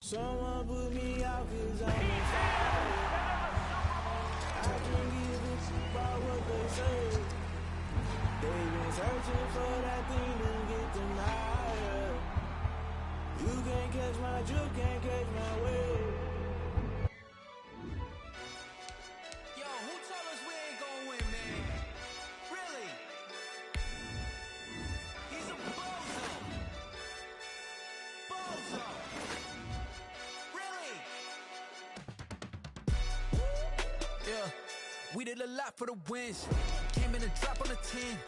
Someone put me out 'cause I'm on fire. I can't give a fuck about what they say. They've been searching for that thing to get them higher. You can't catch my drift, can't catch my wave. Yo, who told us we ain't gonna win, man? Really? He's a bozo. Bozo. Really? Yeah, we did a lot for the wins. Came in a drop on the 10.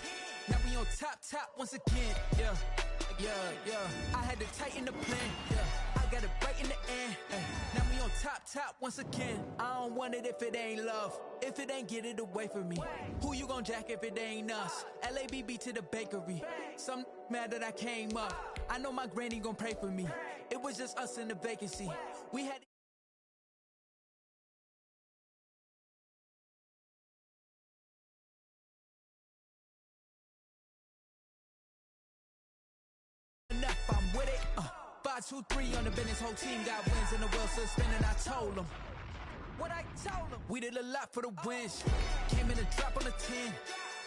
Now we on top once again. Yeah. I had to tighten the plan. Yeah, I got it right in the end. Now we on top once again. I don't want it if it ain't love. If it ain't, get it away from me. Who you gon' jack if it ain't us? LABB to the bakery. Some mad that I came up. I know my granny gon' pray for me. It was just us in the vacancy. We had enough, I'm with it. 5-2-3 on the business, whole team got wins and the wheel still spinning. I told them what I told them. We did a lot for the wins. Came in a drop on the 10.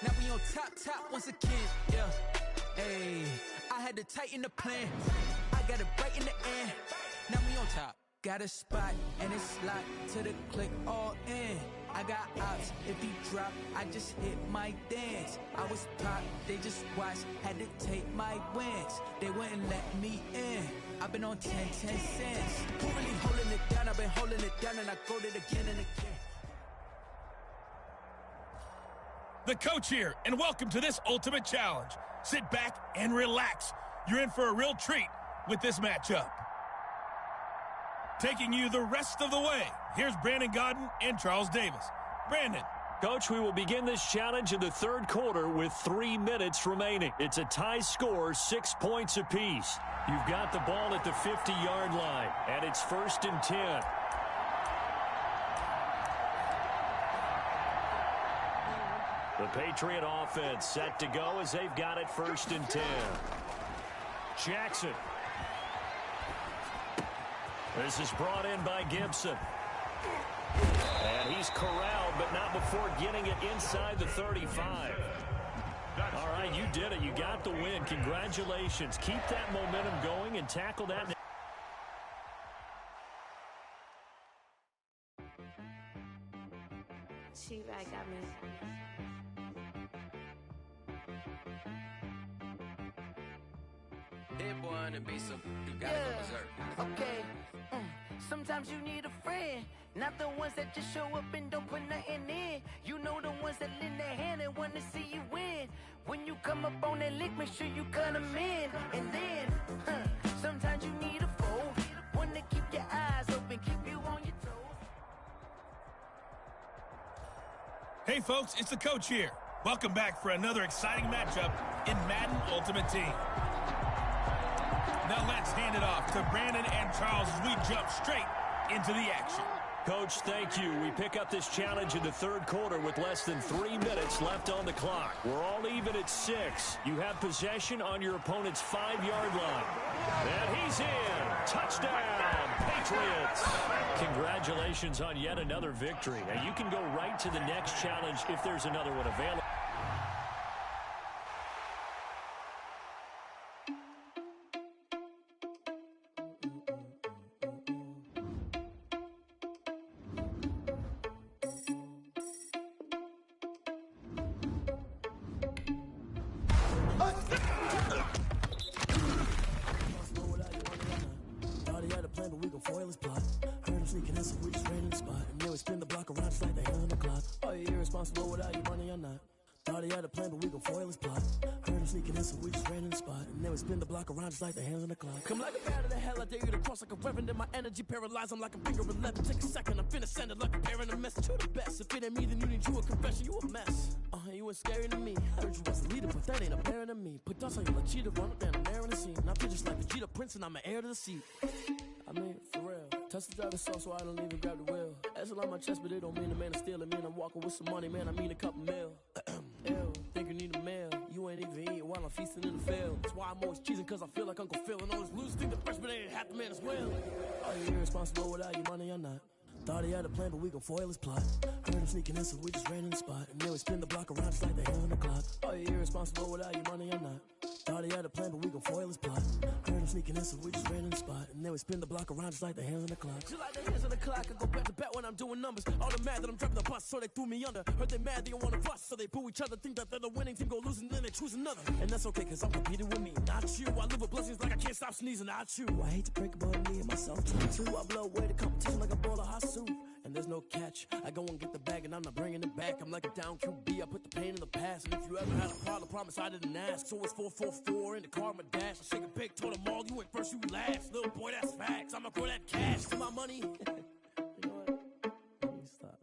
Now we on top once again. Yeah, hey, I had to tighten the plan. I got it right in the end. Now we on top. Got a spot and it's locked to the click all in. I got ops, if he drop, I just hit my dance. I was pop, they just watched, had to take my wins. They wouldn't let me in. I've been on 10 cents. Who really holding it down? I've been holding it down and I go it again and again. The coach here, and welcome to this ultimate challenge. Sit back and relax. You're in for a real treat with this matchup. Taking you the rest of the way, here's Brandon Godden and Charles Davis. Brandon. Coach, we will begin this challenge in the third quarter with 3 minutes remaining. It's a tie score, 6 points apiece. You've got the ball at the 50-yard line, and it's 1st and 10. The Patriot offense set to go as they've got it 1st and 10. Jackson. This is brought in by Gibson. And he's corralled, but not before getting it inside the 35. All right, you did it. You got the win. Congratulations. Keep that momentum going and tackle that. She-Bag got me. Hit one and be so you gotta go berserk. Okay. Sometimes you need a friend, not the ones that just show up and don't put nothing in. You know the ones that lend their hand and want to see you win. When you come up on that lick, make sure you cut them in. And then, sometimes you need a foe, one to keep your eyes open, keep you on your toes. Hey folks, it's the coach here. Welcome back for another exciting matchup in Madden Ultimate Team. Now let's hand it off to Brandon and Charles as we jump straight into the action. Coach, thank you. We pick up this challenge in the third quarter with less than 3 minutes left on the clock. We're all even at 6. You have possession on your opponent's 5-yard line. And he's in. Touchdown, Patriots. Congratulations on yet another victory. Now you can go right to the next challenge if there's another one available. Irresponsible without your money or not. Thought he had a plan, but we gon' foil his plot. Heard him sneaking in, so we just ran in the spot. And then we spin the block around just like the hands on the clock. Come like a bat of the hell, I dare you to cross like a reverend. And my energy paralyzed, I'm like a finger 11. Take a second, I'm finna send it like a parent a message to the best. If it ain't me, then you need you a confession, you a mess. You ain't scary to me. Heard you was a leader, but that ain't apparent to me. Put dust on you like cheetah, run up down an air in the scene. Now just like the Jeter Prince, and I'm an heir to the seat. I mean, for real. Touch the driver's soft, so I don't even grab the wheel. That's on my chest, but it don't mean the man is stealing. Man, I'm walking with some money, man, I mean a couple mil. Ew, think you need a mail. You ain't even eat while I'm feasting in the field. That's why I'm always cheesing, cause I feel like Uncle Phil. And all those losers think the freshman ain't half the man as well. Are you irresponsible without your money or not? Thought he had a plan, but we gon' foil his plot. Heard him sneaking in, so we just ran in the spot. And then we spin the block around just like the hands on the clock. Are you irresponsible without your money or not? Thought he had a plan, but we gon' foil his plot. Heard him sneaking in, so we just ran in the spot. And then we spin the block around just like the hands on the clock. Just like the hands on the clock, I go back to back when I'm doing numbers. All the mad that I'm driving the bus, so they threw me under. Heard they mad, they don't wanna bust, so they boo each other. Think that they're the winning team, go losing, then they choose another. And that's okay, cause I'm competing with me, not you. I live with blessings like I can't stop sneezing, not you. I hate to break it, but me and myself too. I blow away the competition like a bowl of hot soup. And there's no catch. I go and get the bag and I'm not bringing it back. I'm like a down QB, I put the pain in the past. And if you ever had a problem, promise I didn't ask. So it's 444 in the car, my dash. I shake a big, told them all, you ain't first, you last. Little boy, that's facts. I'ma grow that cash to my money. You know what? Let me stop.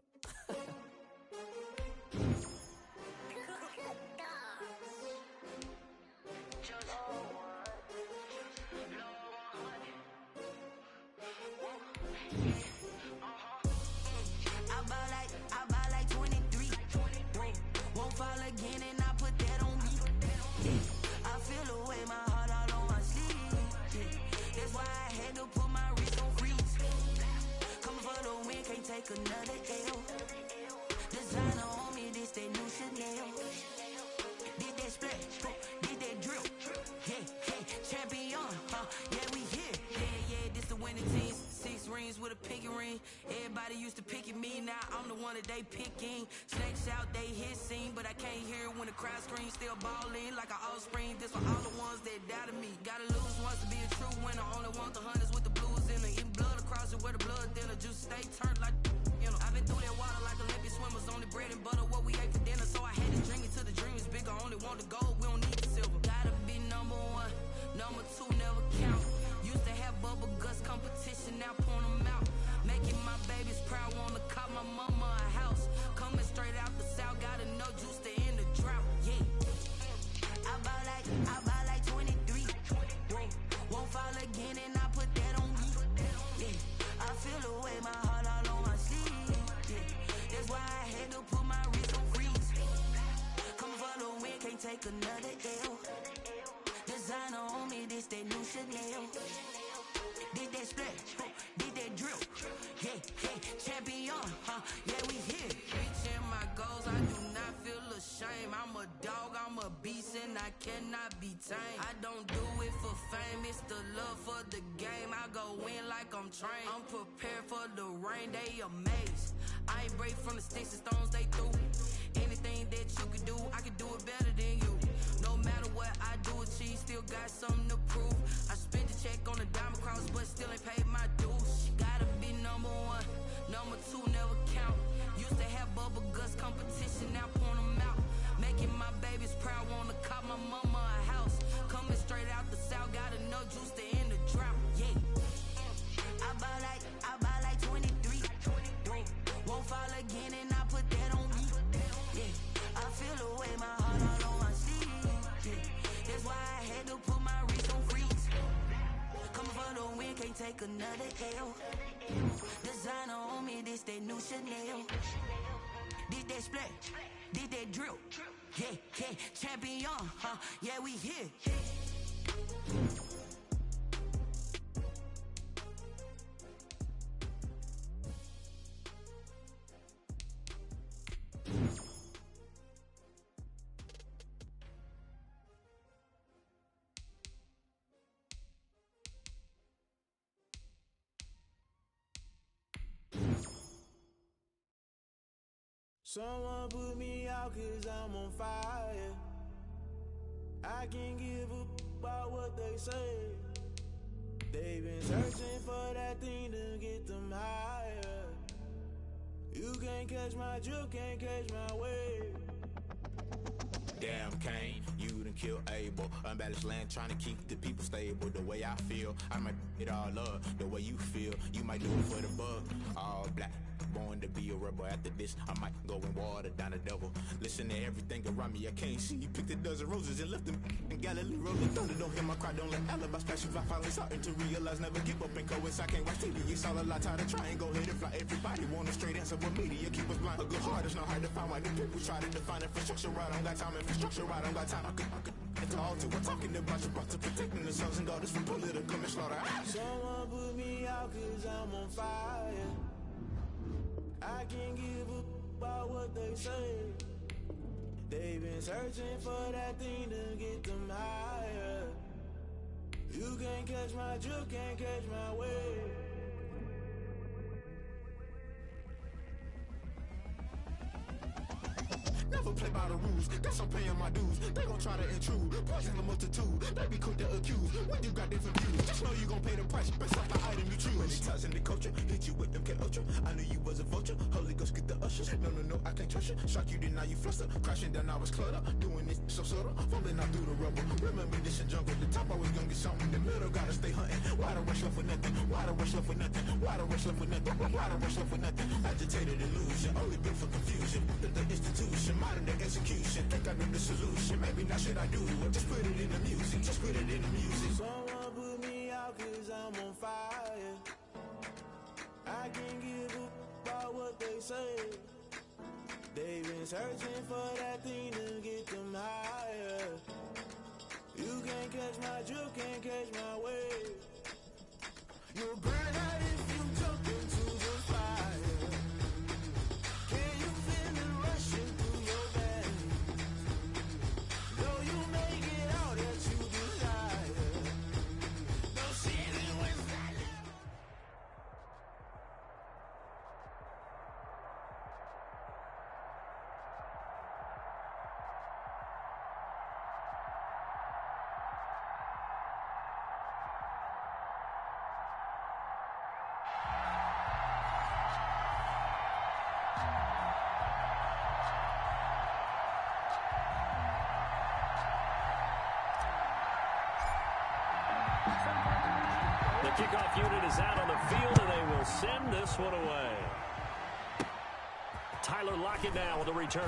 Again, and I put that on me. I feel the way, my heart all on my sleeve. That's why I had to put my wrist on freeze. Coming for the win, can't take another L. Designer on me, this that new Chanel. Did that split, did that drill. Yeah, champion, yeah, we here. Yeah, this the winning team. 6 rings with a pinky ring. Everybody used to pick at me, now I'm the one that they picking. Snakes out, they hit scene, but I can't hear it when the crowd screams. Still balling like an offspring. This for all the ones that doubted me. Gotta lose once to be a true winner. Only want the hunters with the blues in it. Eating blood across it where the blood thinner. Juice stay turned like, you know. I've been through that water like Olympic swimmers. Only bread and butter, what we ate for dinner. So I had to drink it till the dream is bigger. Only want the gold, we don't need the silver. Gotta be number 1, number 2 never count. Used to have bubble guts competition, now point them out. Making my babies proud, wanna cop my mama a house. Coming straight out the south, gotta know juice to end the drought, yeah. I buy like 23. Won't fall again and I put that on me, yeah. I feel the way, my heart all on my sleeve, yeah. That's why I had to put my wrist on freeze. Coming for the win, can't take another L. Designer on me, this that new Chanel. Did that split, did that drill. Yeah, champion, yeah, we here. Reaching my goals, I do not feel ashamed. I'm a dog, I'm a beast, and I cannot be tamed. I don't do it for fame, it's the love for the game. I go in like I'm trained. I'm prepared for the rain, they amazed. I ain't break from the sticks and stones they threw. Anything that you can do, I can do it better than you. No matter what I do, achieve, still got something to prove. I spent the check on the diamond cross, but still ain't paid my dues. Gotta be number 1, number 2 never count. Used to have bubble guts competition, now point them out. Making my babies proud, wanna cop my mama a house. Coming straight out the south, gotta know juice to end the drought, yeah. I buy like 23. Won't fall again and I put that on me, yeah. I feel the way, my heart all on my sleeve, yeah. That's why I had to put my wrist on freeze. Coming for the win, can't take another L. Designer on me, this that new Chanel. Did that split, did that drill. Yeah, champion, yeah, we here. Someone put me out cause I'm on fire. I can't give a about what they say. They've been searching for that thing to get them higher. You can't catch my drift, can't catch my wave. Damn Kane, you done killed Abel. Unbalanced land trying to keep the people stable. The way I feel, I might it all up. The way you feel, you might do it for the bug. All black, born to be a rebel. After this, I might go and water down the devil. Listen to everything around me, I can't see. You picked a dozen roses and left them in Galilee. Rolling thunder, don't hear my cry, don't let alibis flash. If I finally starting to realize, never give up and coast. I can't watch TV, it's all a lot. Time to try and go ahead and fly. Everybody want a straight answer, but media keep us blind. A good heart is not hard to find. Why the people try to define infrastructure right? I don't got time, infrastructure right? I don't got time. I could at the altar. We're talking about your brother, protecting the sons and daughters from political manslaughter. Someone put me out cause I'm on fire. I can't give a about what they say. They've been searching for that thing to get them higher. You can't catch my drift, can't catch my wave. Never play by the rules, guess I'm paying my dues. They gon' try to intrude, poison the multitude. They be quick to accuse, when you got different views. Just know you gon' pay the price, based off the item you choose. Many ties in the culture, hit you with them Ultra. I knew you was a vulture, Holy Ghost get the ushers. No, I can't trust you. Shock you, then now you fluster. Crashing down, I was clutter. Doing this so subtle, falling out through the rubble. Remember this in jungle, the top always gonna get something. The middle gotta stay hunting. Why the rush left with nothing? Why the rush left with nothing? Why the rush left with nothing? Why the rush left with nothing? Agitated illusion, only built for confusion. The institution, modern day execution. Think I know the solution. Maybe now should I do it? Just put it in the music. Just put it in the music. Someone put me out cause I'm on fire. I can't give a about what they say. They've been searching for that thing to get them higher. You can't catch my drift, can't catch my wave. You'll burn out if you jump into the fire. Can you feel it rushing through your veins? Though you may get out that you desire. No ceiling when The kickoff unit is out on the field, and they will send this one away. Tyler Lockett now with the return.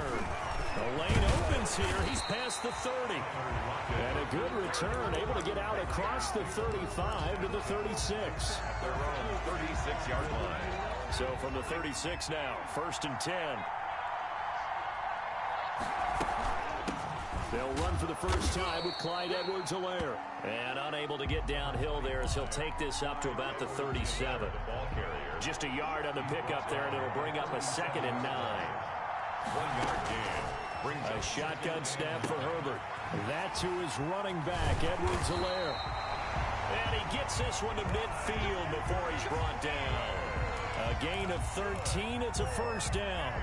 The lane opens here. He's past the 30. And a good return, able to get out across the 35 to the 36. They're on the 36-yard line. So from the 36 now, 1st and 10. They'll run for the first time with Clyde Edwards-Helaire. And unable to get downhill there as he'll take this up to about the 37. Just a yard on the pickup there, and it'll bring up a 2nd and 9. 1-yard gain. Brings a shotgun snap for Herbert. That to his running back, Edwards-Helaire. And he gets this one to midfield before he's brought down. A gain of 13. It's a first down.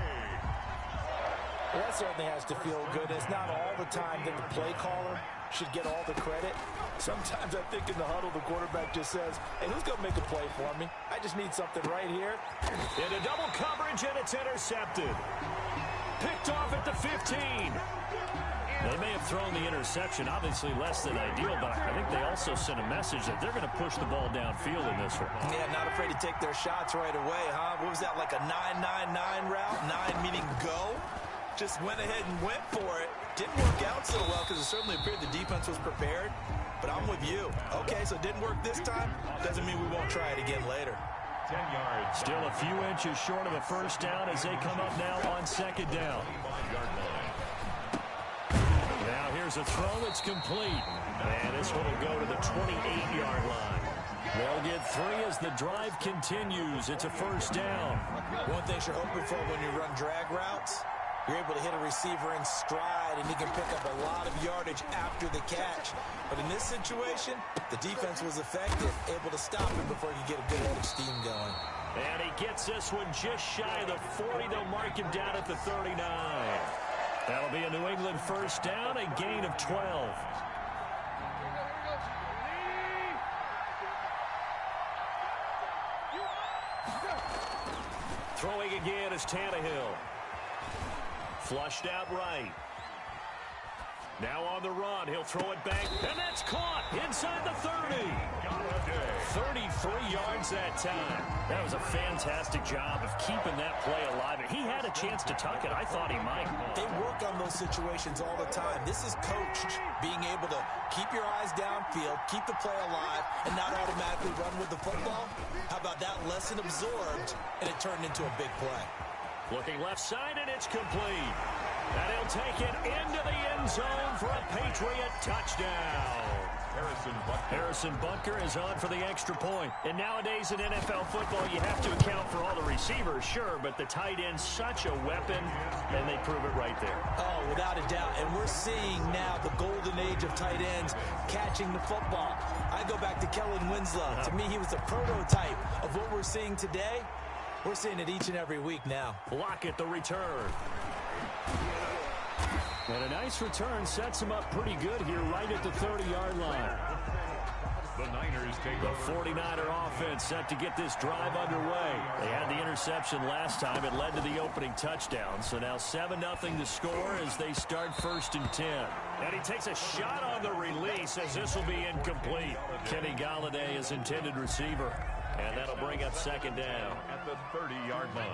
Well, that certainly has to feel good. It's not all the time that the play caller should get all the credit. Sometimes I think in the huddle, the quarterback just says, hey, who's going to make a play for me? I just need something right here. Into double coverage, and it's intercepted. Picked off at the 15. They may have thrown the interception, obviously less than ideal, but I think they also sent a message that they're going to push the ball downfield in this one. Yeah, not afraid to take their shots right away, huh? What was that, like a 9-9-9 route? 9 meaning go? Just went ahead and went for it. Didn't work out so well because it certainly appeared the defense was prepared. But I'm with you. Okay, so it didn't work this time. Doesn't mean we won't try it again later. 10 yards. Still a few inches short of a first down as they come up now on 2nd down. Now here's a throw that's complete. And this one will go to the 28-yard line. They'll get 3 as the drive continues. It's a first down. One thing you're hoping for when you run drag routes, you're able to hit a receiver in stride, and he can pick up a lot of yardage after the catch. But in this situation, the defense was effective, able to stop him before he could get a good head of steam going. And he gets this one just shy of the 40. They'll mark him down at the 39. That'll be a New England first down, a gain of 12. Throwing again is Tannehill. Flushed out right. Now on the run, he'll throw it back, and that's caught inside the 30. 33 yards that time. That was a fantastic job of keeping that play alive. He had a chance to tuck it. I thought he might. They work on those situations all the time. This is coached, being able to keep your eyes downfield, keep the play alive, and not automatically run with the football. How about that lesson absorbed, and it turned into a big play? Looking left side, and it's complete. And he'll take it into the end zone for a Patriot touchdown. Harrison Butker is on for the extra point. And nowadays in NFL football, you have to account for all the receivers, sure, but the tight end's such a weapon, and they prove it right there. Oh, without a doubt. And we're seeing now the golden age of tight ends catching the football. I go back to Kellen Winslow. To me, he was the prototype of what we're seeing today. We're seeing it each and every week now. Lockett the return. And a nice return sets him up pretty good here right at the 30-yard line. The Niners take the over. 49er offense set to get this drive underway. They had the interception last time. It led to the opening touchdown. So now 7-0 to score as they start 1st and 10. And he takes a shot on the release as this will be incomplete. Kenny Golladay is intended receiver. And that'll bring up 2nd down. At the 30-yard line.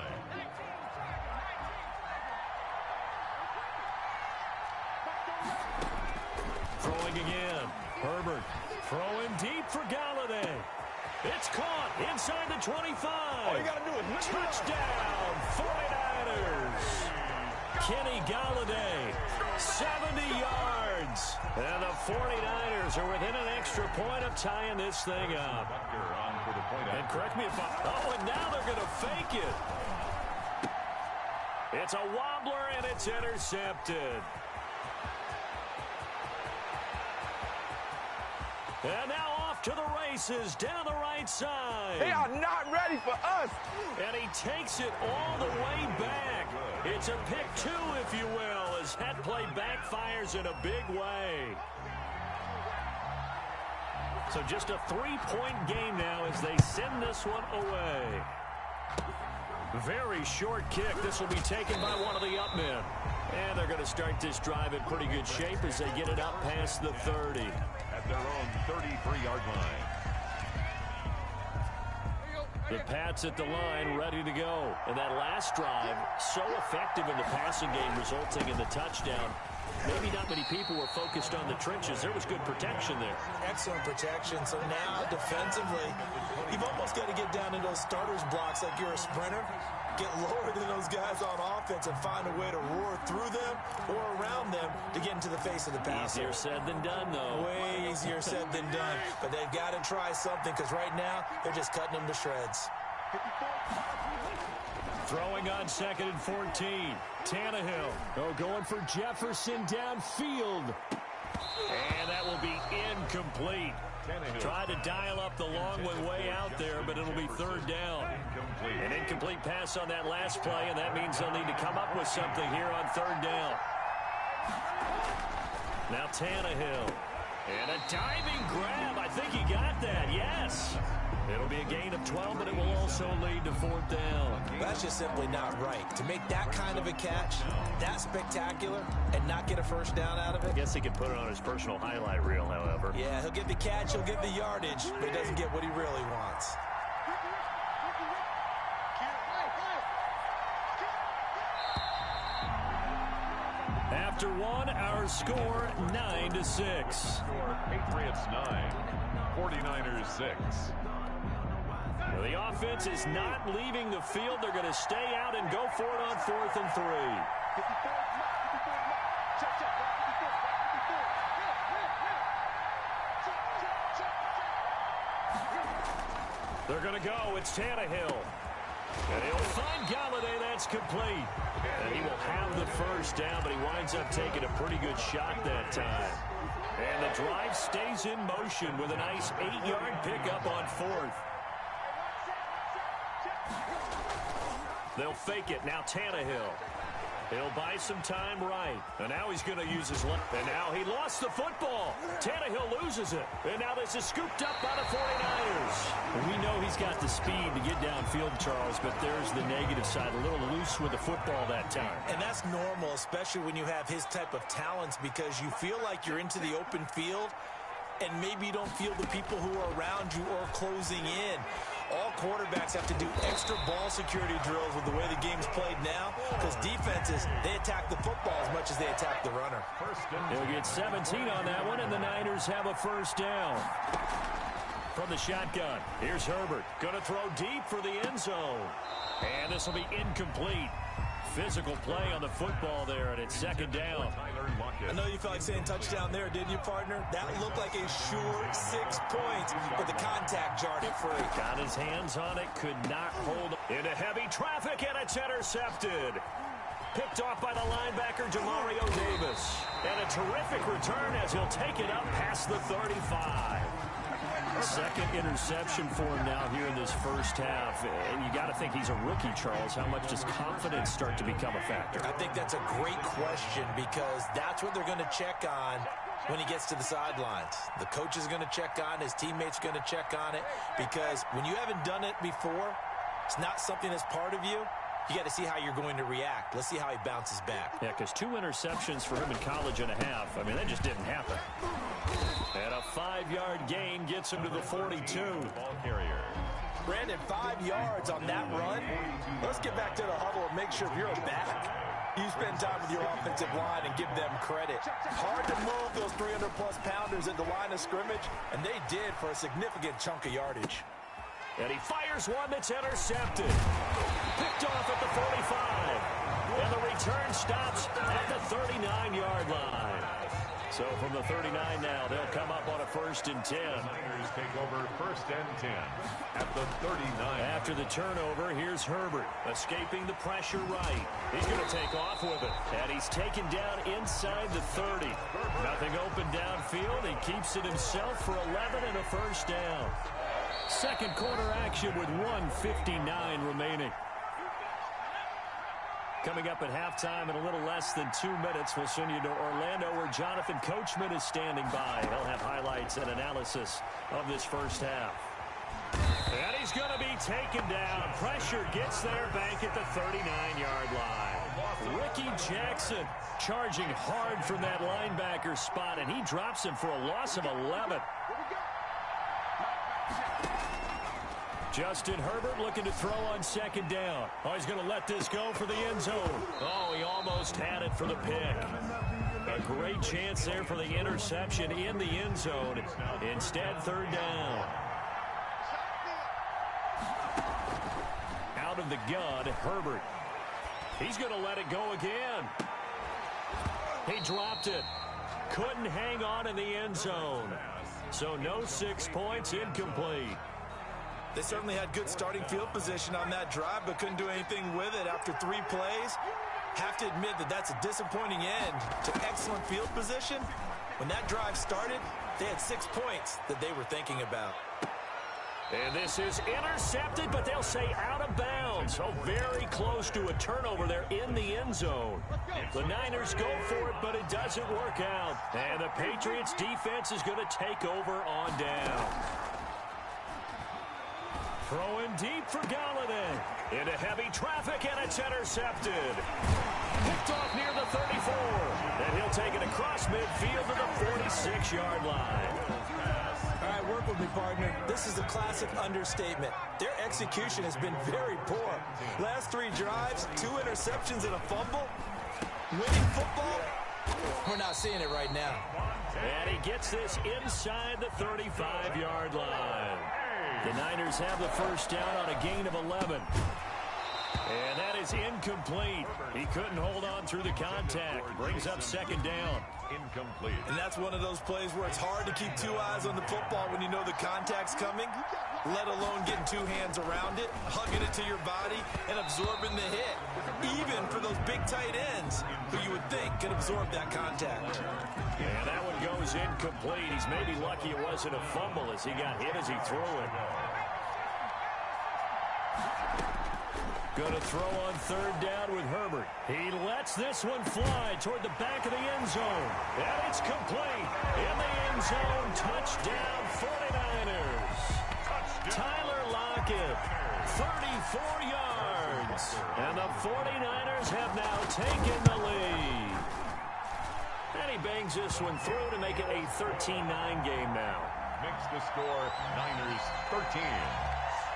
Throwing again. Herbert throwing deep for Golladay. It's caught inside the 25. All you got to do is touchdown, 49ers. Kenny Golladay, 70 yards. And the 49ers are within an extra point of tying this thing up. And correct me if I'm... Oh, and now they're going to fake it. It's a wobbler, and it's intercepted. And now off to the races down the right side. They are not ready for us. And he takes it all the way back. It's a pick 2, if you will, as that play backfires in a big way. So just a 3-point game now as they send this one away. Very short kick. This will be taken by one of the up men. And they're going to start this drive in pretty good shape as they get it up past the 30. At their own 33-yard line. The Pats at the line, ready to go. And that last drive, so effective in the passing game, resulting in the touchdown. Maybe not many people were focused on the trenches. There was good protection there. Excellent protection. So now, defensively, you've almost got to get down into those starters blocks like you're a sprinter. Get lower than those guys on offense and find a way to roar through them or around them to get into the face of the passer. Easier said than done, though. Way easier said than done. But they've got to try something because right now, they're just cutting them to shreds. Throwing on 2nd and 14. Tannehill. Oh, going for Jefferson downfield. And that will be incomplete. Try to dial up the long one way out there, but it'll be 3rd down. An incomplete pass on that last play, and that means they'll need to come up with something here on 3rd down. Now Tannehill. And a diving grab. I think he got that. Yes. It'll be a gain of 12, but it will also lead to 4th down. That's just simply not right. To make that kind of a catch, that spectacular, and not get a 1st down out of it. I guess he could put it on his personal highlight reel, however. Yeah, he'll get the catch, he'll get the yardage, but he doesn't get what he really wants. After one, our score 9-6. Patriots 9, 49ers 6. The offense is not leaving the field. They're going to stay out and go for it on 4th and 3. They're going to go. It's Tannehill. And he'll find Golladay. That's complete. And he will have the 1st down, but he winds up taking a pretty good shot that time. And the drive stays in motion with a nice 8-yard pickup on 4th. They'll fake it. Now Tannehill. He'll buy some time right. And now he's going to use his left. And now he lost the football. Tannehill loses it. And now this is scooped up by the 49ers. We know he's got the speed to get downfield, Charles, but there's the negative side. A little loose with the football that time. And that's normal, especially when you have his type of talents, because you feel like you're into the open field and maybe you don't feel the people who are around you or closing in. All quarterbacks have to do extra ball security drills with the way the game's played now, because defenses, they attack the football as much as they attack the runner. He'll get 17 on that one, and the Niners have a 1st down. From the shotgun, here's Herbert. Going to throw deep for the end zone. And this will be incomplete. Physical play on the football there, and it's second down. I know you felt like saying touchdown there, didn't you, partner? That looked like a sure 6 points, but the contact jarred it free. Got his hands on it, could not hold into heavy traffic, and it's intercepted. Picked off by the linebacker, Demario Davis. And a terrific return as he'll take it up past the 35. Second interception for him now here in this first half. And you got to think he's a rookie, Charles. How much does confidence start to become a factor? I think that's a great question because that's what they're going to check on when he gets to the sidelines. The coach is going to check on, his teammates going to check on it, because when you haven't done it before, it's not something that's part of you. You got to see how you're going to react. Let's see how he bounces back. Yeah, because 2 interceptions for him in college and a half. I mean, that just didn't happen. And a 5-yard gain gets him to the 42. Ball carrier. Brandon, 5 yards on that run. Let's get back to the huddle and make sure if you're back, you spend time with your offensive line and give them credit. Hard to move those 300-plus pounders at the line of scrimmage, and they did for a significant chunk of yardage. And he fires one that's intercepted. Picked off at the 45. And the return stops at the 39-yard line. So from the 39 now, they'll come up on a 1st and 10. Niners take over 1st and 10 at the 39. After the turnover, here's Herbert, escaping the pressure right. He's going to take off with it. And he's taken down inside the 30. Nothing open downfield. He keeps it himself for 11 and a 1st down. Second quarter action with 1:59 remaining. Coming up at halftime in a little less than 2 minutes, we'll send you to Orlando where Jonathan Coachman is standing by. He'll have highlights and analysis of this first half. And he's going to be taken down. Pressure gets there back at the 39-yard line. Ricky Jackson charging hard from that linebacker spot, and he drops him for a loss of 11. Justin Herbert looking to throw on 2nd down. Oh, he's going to let this go for the end zone. Oh, he almost had it for the pick. A great chance there for the interception in the end zone. Instead, 3rd down. Out of the gun, Herbert. He's going to let it go again. He dropped it. Couldn't hang on in the end zone. So no 6 points, incomplete. They certainly had good starting field position on that drive, but couldn't do anything with it after 3 plays. Have to admit that that's a disappointing end to excellent field position. When that drive started, they had 6 points that they were thinking about. And this is intercepted, but they'll say out of bounds. So very close to a turnover there in the end zone. The Niners go for it, but it doesn't work out. And the Patriots defense is going to take over on down. Throwing deep for Galladay. Into heavy traffic, and it's intercepted. Picked off near the 34. And he'll take it across midfield to the 46-yard line. All right, work with me, partner. This is a classic understatement. Their execution has been very poor. Last 3 drives, 2 interceptions and a fumble. Winning football, we're not seeing it right now. And he gets this inside the 35-yard line. The Niners have the 1st down on a gain of 11. And that is incomplete. He couldn't hold on through the contact. Brings up 2nd down. Incomplete. And that's one of those plays where it's hard to keep 2 eyes on the football when you know the contact's coming, let alone getting 2 hands around it, hugging it to your body, and absorbing the hit. Even for those big tight ends who you would think could absorb that contact. And that one goes incomplete. He's maybe lucky it wasn't a fumble as he got hit as he threw it. Going to throw on 3rd down with Herbert. He lets this one fly toward the back of the end zone. And it's complete. In the end zone, touchdown 49ers. Tyler Lockett, 34 yards. And the 49ers have now taken the lead. And he bangs this one through to make it a 13-9 game now. Makes the score Niners 13,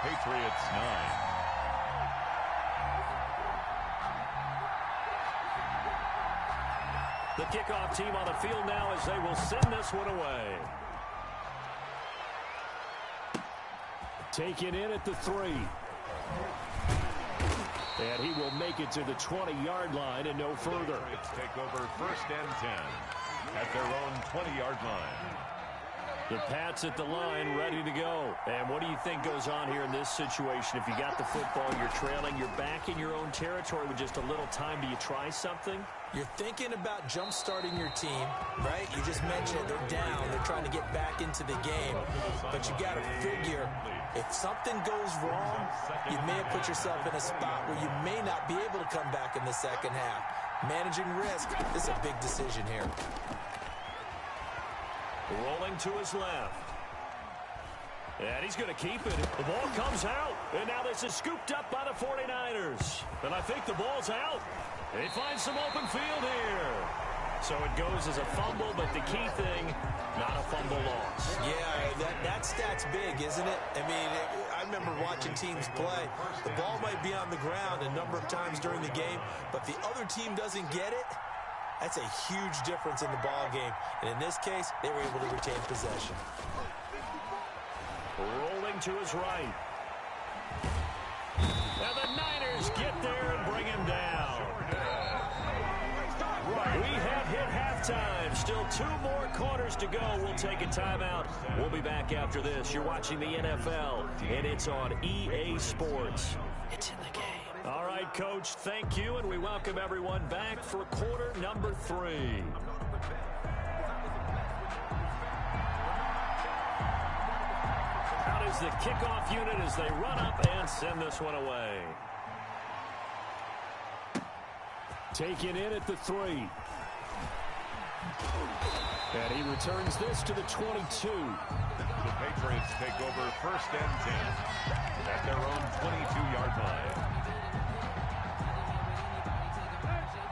Patriots 9. The kickoff team on the field now as they will send this one away. Taken in at the 3. And he will make it to the 20-yard line and no further. Patriots take over 1st and 10 at their own 20-yard line. The Pats at the line, ready to go. And what do you think goes on here in this situation? If you got the football, you're trailing, you're back in your own territory with just a little time. Do you try something? You're thinking about jump-starting your team, right? You just mentioned it. They're down. They're trying to get back into the game. But you got to figure, if something goes wrong, you may have put yourself in a spot where you may not be able to come back in the second half. Managing risk, this is a big decision here. Rolling to his left. And he's going to keep it. The ball comes out. And now this is scooped up by the 49ers. And I think the ball's out. They find some open field here. So it goes as a fumble, but the key thing, not a fumble loss. Yeah, that stat's big, isn't it? I mean, I remember watching teams play. The ball might be on the ground a number of times during the game, but if the other team doesn't get it, that's a huge difference in the ball game. And in this case, they were able to retain possession. Rolling to his right. And the Niners get there and bring him down. We have hit halftime. Still 2 more quarters to go. We'll take a timeout. We'll be back after this. You're watching the NFL, and it's on EA Sports. It's in the game. All right, Coach, thank you, and we welcome everyone back for quarter number 3. Out is the kickoff unit as they run up and send this one away. Taken in at the 3. And he returns this to the 22. The Patriots take over 1st and 10 at their own 22-yard line.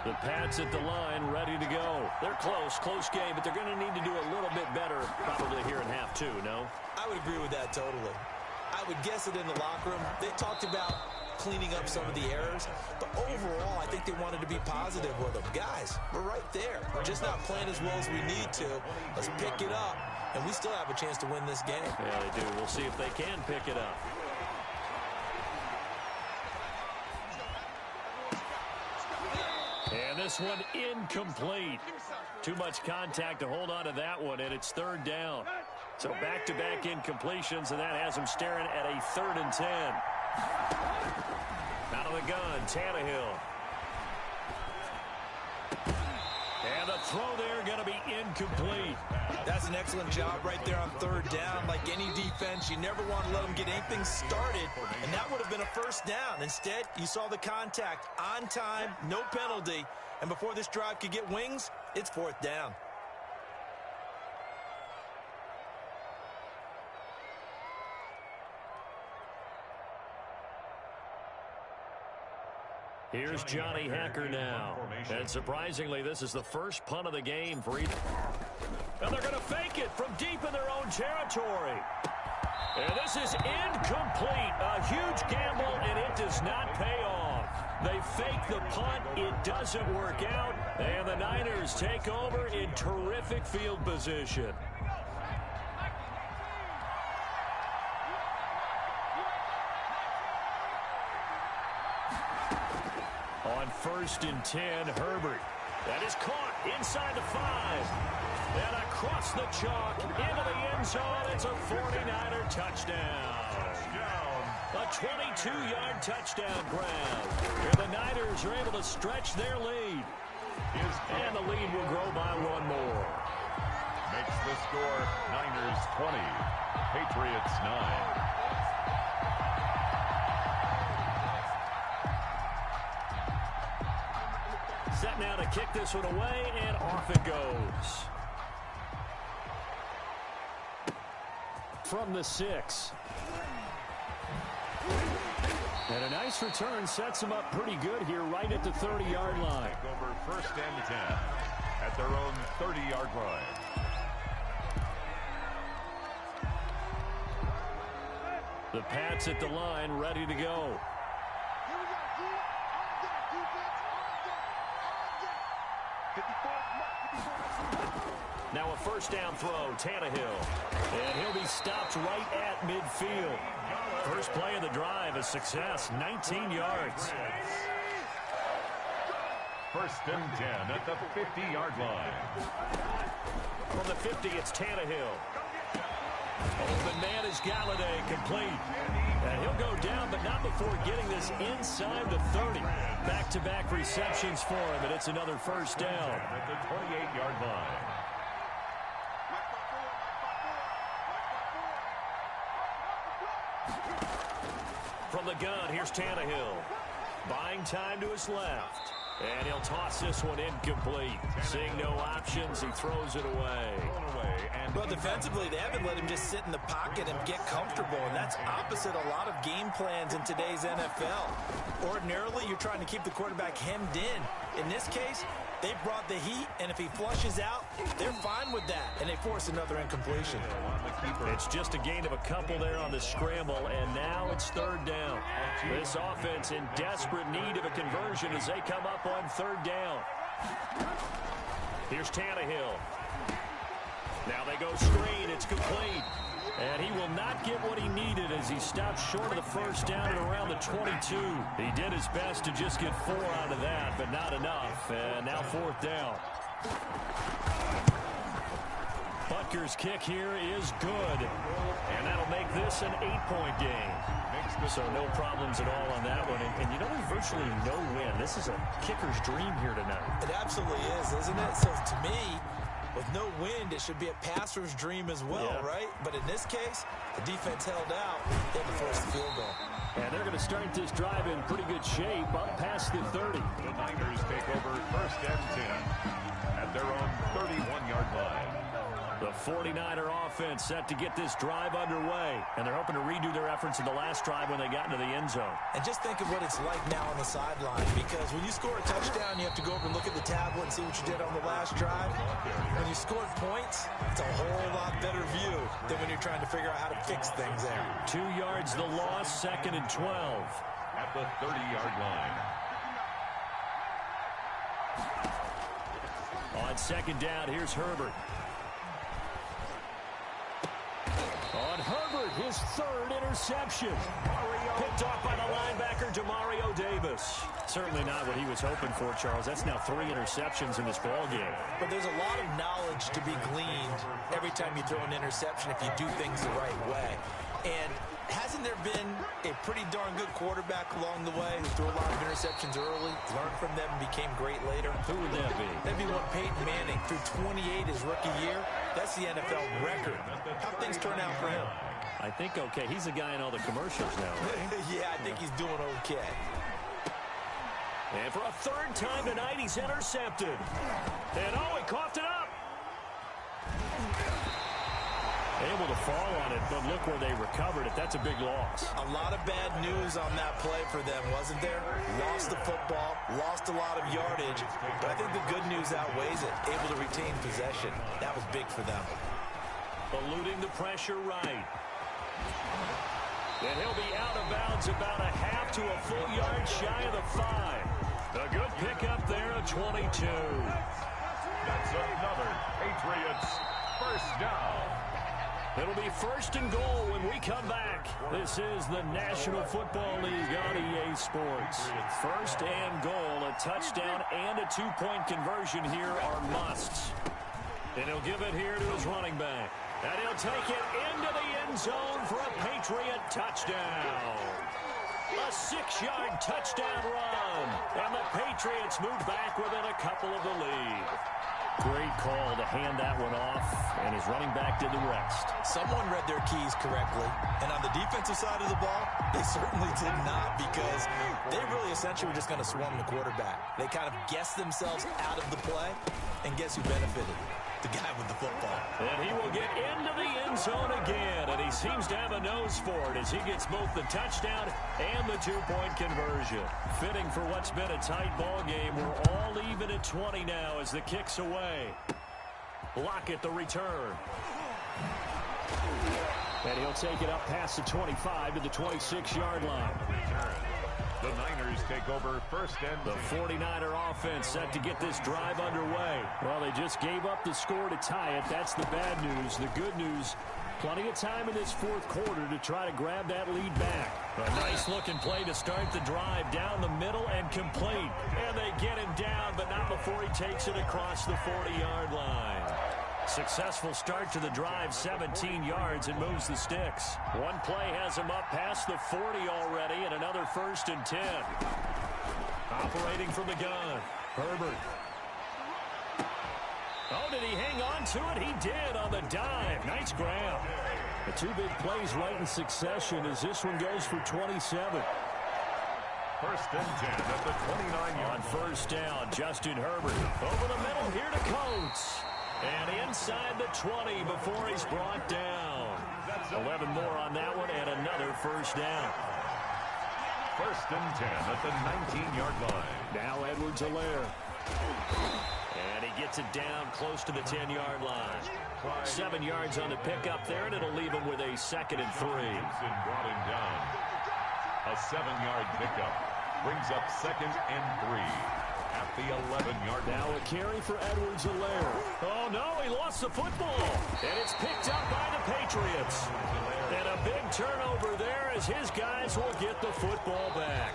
The Pats at the line, ready to go. They're close game, but they're going to need to do a little bit better probably here in half 2, no? I would agree with that totally. I would guess it in the locker room. They talked about cleaning up some of the errors, but overall, I think they wanted to be positive with them. Guys, we're right there. We're just not playing as well as we need to. Let's pick it up, and we still have a chance to win this game. Yeah, they do. We'll see if they can pick it up. And this one incomplete. Too much contact to hold on to that one, and it's 3rd down. So back-to-back incompletions, and that has them staring at a 3rd and 10. Out of the gun, Tannehill. And the throw there going to be incomplete. That's an excellent job right there on 3rd down. Like any defense, you never want to let them get anything started, and that would have been a 1st down. Instead, you saw the contact on time, no penalty, and before this drive could get wings, it's 4th down. Here's Johnny Hacker now. And surprisingly, this is the first punt of the game for each. And they're going to fake it from deep in their own territory. And this is incomplete. A huge gamble, and it does not pay off. They fake the punt. It doesn't work out. And the Niners take over in terrific field position. On 1st and 10, Herbert. That is caught inside the 5. And across the chalk into the end zone. It's a 49er touchdown. A 22-yard touchdown grab. Here the Niners are able to stretch their lead. And the lead will grow by 1 more. Makes the score Niners 20, Patriots 9. Set now to kick this one away, and off it goes. From the 6. And a nice return sets them up pretty good here right at the 30-yard line. Take over 1st and 10 at their own 30-yard line. The Pats at the line, ready to go. Now a 1st down throw, Tannehill. And he'll be He's stopped right at midfield. First play of the drive, a success, 19 yards. First and 10 at the 50-yard line. From the 50, it's Tannehill. Open man is Galladay, complete. And he'll go down, but not before getting this inside the 30. Back-to-back receptions for him, and it's another first down. At the 28-yard line. From the gun, here's Tannehill. Buying time to his left. And he'll toss this one incomplete. Seeing no options, he throws it away. Well, defensively, they haven't let him just sit in the pocket and get comfortable, and that's opposite a lot of game plans in today's NFL. Ordinarily, you're trying to keep the quarterback hemmed in. In this case, they brought the heat, and if he flushes out, they're fine with that, and they force another incompletion. It's just a gain of a couple there on the scramble, and now it's third down. This offense in desperate need of a conversion as they come up on third down. Here's Tannehill. Now they go screen. It's complete. And he will not get what he needed as he stopped short of the first down at around the 22. He did his best to just get 4 out of that, but not enough. And now fourth down. Butker's kick here is good. And that'll make this an 8-point game. So no problems at all on that one. And you know, there's virtually no win. This is a kicker's dream here tonight. It absolutely is, isn't it? So to me, with no wind, it should be a passer's dream as well, right? But in this case, the defense held out. They had to force the field goal. And they're going to start this drive in pretty good shape up past the 30. The Niners take over first and 10 at their own 31-yard line. The 49er offense set to get this drive underway. And they're hoping to redo their efforts in the last drive when they got into the end zone. And just think of what it's like now on the sideline, because when you score a touchdown, you have to go over and look at the tablet and see what you did on the last drive. When you scored points, it's a whole lot better view than when you're trying to figure out how to fix things there. 2 yards the loss, second and 12. At the 30-yard line. On second down, here's Herbert. On Herbert, his third interception. Picked off by the linebacker, Demario Davis. Certainly not what he was hoping for, Charles. That's now 3 interceptions in this ball game. But there's a lot of knowledge to be gleaned every time you throw an interception if you do things the right way. And hasn't there been a pretty darn good quarterback along the way who threw a lot of interceptions early, learned from them, and became great later? Who would that be? That'd be one Peyton Manning. Threw 28 his rookie year. That's the NFL record. How things turn out for him? I think okay. He's the guy in all the commercials now, right? Yeah, I think he's doing okay. And for a third time tonight, he's intercepted. And oh, he coughed it up. Able to fall on it, but look where they recovered it. That's a big loss. A lot of bad news on that play for them, wasn't there? Lost the football, lost a lot of yardage, but I think the good news outweighs it. Able to retain possession. That was big for them. Eluding the pressure right. And he'll be out of bounds about a half to a full yard shy of the 5. A good pickup there at 22. That's another Patriots first down. It'll be first and goal when we come back. This is the National Football League on EA Sports. First and goal, a touchdown and a 2-point conversion here are musts. And he'll give it here to his running back. And he'll take it into the end zone for a Patriot touchdown. A 6-yard touchdown run. And the Patriots move back within a couple of the lead. Great call to hand that one off, and his running back did the rest. Someone read their keys correctly, and on the defensive side of the ball, they certainly did not, because they really essentially were just going to swarm the quarterback. They kind of guessed themselves out of the play, and guess who benefited? The guy with the football. And he will get into the end zone again, and he seems to have a nose for it as he gets both the touchdown and the 2-point conversion. Fitting for what's been a tight ball game. We're all even at 20 now as the kick's away. Lockett the return. And he'll take it up past the 25 to the 26-yard line. The Niners take over first and 10. The 49er offense set to get this drive underway. Well, they just gave up the score to tie it. That's the bad news. The good news, Plenty of time in this fourth quarter to try to grab that lead back. A nice-looking play to start the drive down the middle and complete. And they get him down, but not before he takes it across the 40-yard line. Successful start to the drive, 17 yards, and moves the sticks. One play has him up past the 40 already, and another 1st and 10. Operating from the gun, Herbert. Oh, did he hang on to it? He did on the dive. Nice grab. The two big plays right in succession as this one goes for 27. 1st and 10 at the 29-yard On first down, Justin Herbert. Over the middle here to Coates. And inside the 20 before he's brought down. 11 more on that one and another 1st down. 1st and 10 at the 19-yard line. Now Edwards-Helaire. And he gets it down close to the 10-yard line. 7 yards on the pickup there, and it'll leave him with a 2nd and 3. Gibson brought him down. A 7-yard pickup brings up 2nd and 3 at the 11-yard line. Now a carry for Edwards-Helaire. Oh, no, he lost the football. And it's picked up by the Patriots. And a big turnover there as his guys will get the football back.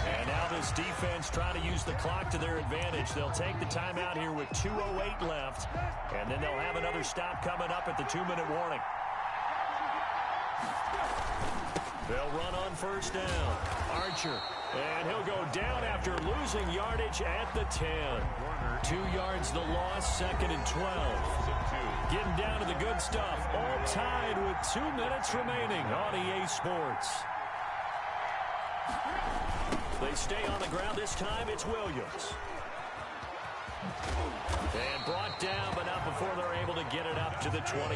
And now this defense trying to use the clock to their advantage. They'll take the timeout here with 2:08 left. And then they'll have another stop coming up at the 2-minute warning. They'll run on first down. Archer. And he'll go down after losing yardage at the 10. 2 yards the loss, 2nd and 12. Getting down to the good stuff. All tied with 2 minutes remaining on EA Sports. They stay on the ground. This time it's Williams. And brought down, but not before they're able to get it up to the 25.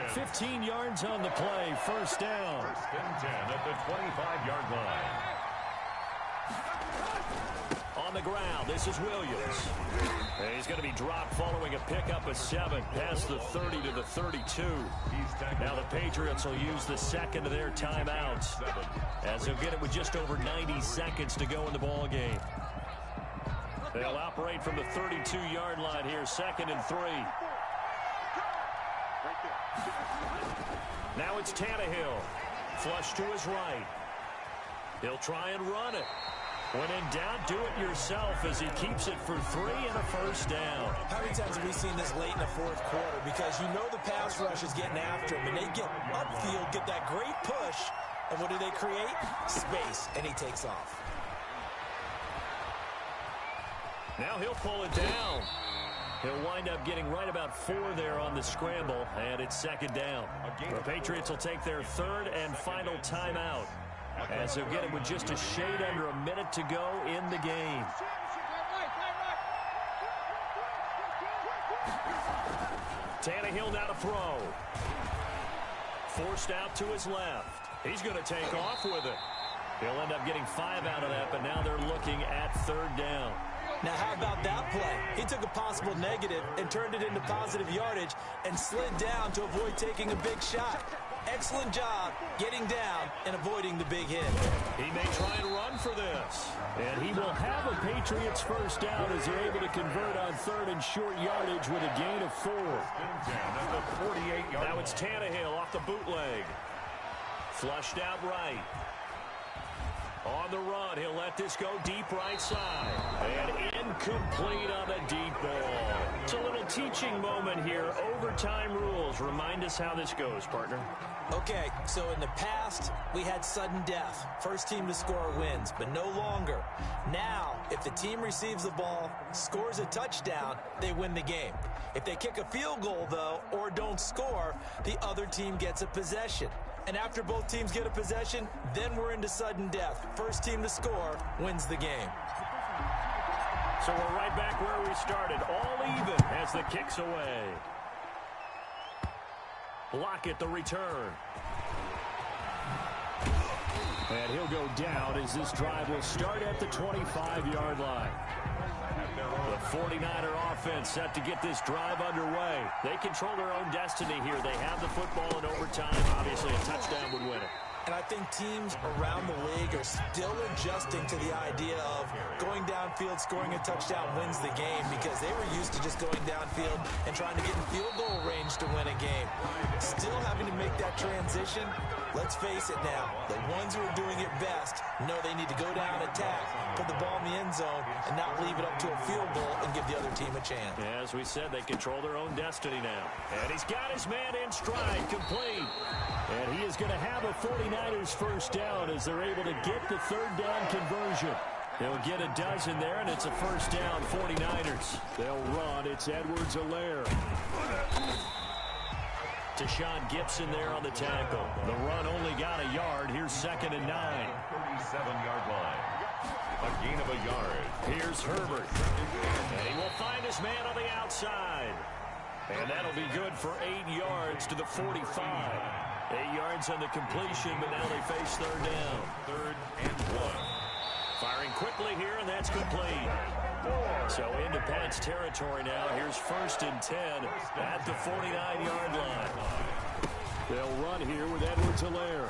15 yards on the play. First down. 1st and 10 at the 25-yard line. On the ground, this is Williams. And he's going to be dropped following a pickup of 7 past the 30 to the 32. Now the Patriots will use the 2nd of their timeouts as they'll get it with just over 90 seconds to go in the ball game. They'll operate from the 32-yard line here, 2nd and 3. Now it's Tannehill. Flush to his right. He'll try and run it. When in doubt, do it yourself as he keeps it for 3 and a first down. How many times have we seen this late in the fourth quarter? Because you know the pass rush is getting after him, and they get upfield, get that great push, and what do they create? Space, and he takes off. Now he'll pull it down. He'll wind up getting right about 4 there on the scramble, and it's 2nd down. The Patriots will take their 3rd and final timeout, as they'll get it with just a shade under a minute to go in the game. Tannehill now to throw. Forced out to his left. He's going to take off with it. He'll end up getting 5 out of that, but now they're looking at 3rd down. Now, how about that play? He took a possible negative and turned it into positive yardage and slid down to avoid taking a big shot. Excellent job getting down and avoiding the big hit. He may try and run for this. And he will have a Patriots first down as they're able to convert on 3rd and short yardage with a gain of 4. Now it's Tannehill off the bootleg. Flushed out right. On the run, he'll let this go deep right side. And incomplete on the deep ball. It's a little teaching moment here. Overtime rules. Remind us how this goes, partner. Okay, so in the past, we had sudden death. First team to score wins, but no longer. Now, if the team receives the ball, scores a touchdown, they win the game. If they kick a field goal, though, or don't score, the other team gets a possession. And after both teams get a possession, then we're into sudden death. First team to score wins the game. So we're right back where we started. All even as the kick's away. Lockett the return. And he'll go down as this drive will start at the 25-yard line. The 49er offense set to get this drive underway. They control their own destiny here. They have the football in overtime. Obviously, a touchdown would win it. And I think teams around the league are still adjusting to the idea of going downfield, scoring a touchdown wins the game, because they were used to just going downfield and trying to get in field goal range to win a game. that transition. Let's face it now, the ones who are doing it best know they need to go down, attack, put the ball in the end zone, and not leave it up to a field goal and give the other team a chance. Yeah, as we said, they control their own destiny now. And he's got his man in stride, complete. And he is going to have a 49ers first down as they're able to get the third down conversion. They'll get a dozen there, and it's a first down, 49ers. They'll run. It's Edwards-Helaire. Deshaun Gibson there on the tackle. The run only got a yard. Here's 2nd and 9. 37-yard line. A gain of a yard. Here's Herbert. And he will find his man on the outside. And that'll be good for 8 yards to the 45. 8 yards on the completion, but now they face third down. 3rd and 1. Firing quickly here, and that's complete. So into Pat's territory now. Here's 1st and 10 at the 49-yard line. They'll run here with Edwards-Helaire.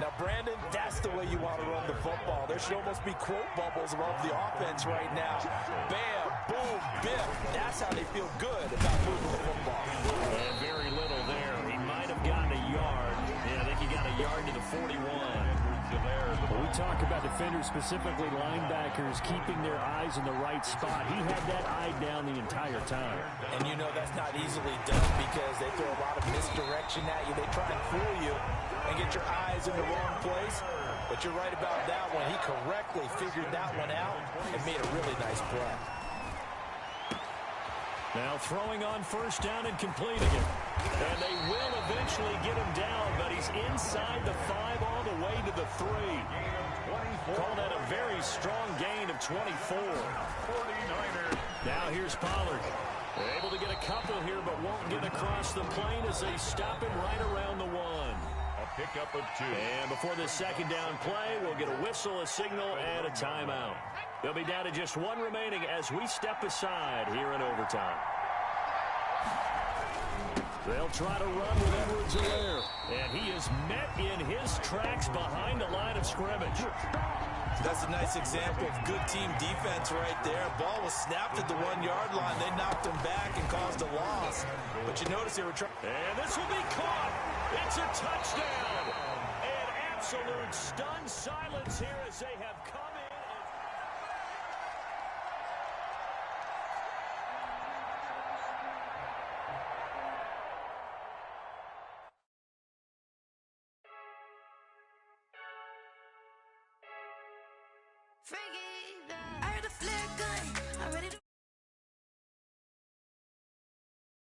Now, Brandon, that's the way you want to run the football. There should almost be quote bubbles above the offense right now. Bam, boom, biff. That's how they feel good about moving the football. And very little there. He might have gotten a yard. Yeah, I think he got a yard to the 41. When we talk about defenders, specifically linebackers, keeping their eyes in the right spot, he had that eye down the entire time. And you know that's not easily done because they throw a lot of misdirection at you. They try and fool you and get your eyes in the wrong place. But you're right about that one. He correctly figured that one out and made a really nice play. Now throwing on first down and completing it. And they will eventually get him down, but he's inside the 5 all the way to the 3. Call that a very strong gain of 24. 49ers. Now here's Pollard. They're able to get a couple here, but won't get across the plane as they stop him right around the 1. A pickup of 2. And before the second down play, we'll get a whistle, a signal, and a timeout. They'll be down to just 1 remaining as we step aside here in overtime. They'll try to run with Edwards-Helaire. And he is met in his tracks behind the line of scrimmage. That's a nice example of good team defense right there. Ball was snapped at the 1-yard line. They knocked him back and caused a loss. But you notice they were trying. And this will be caught. It's a touchdown. An absolute stunned silence here as they have come in. Freaky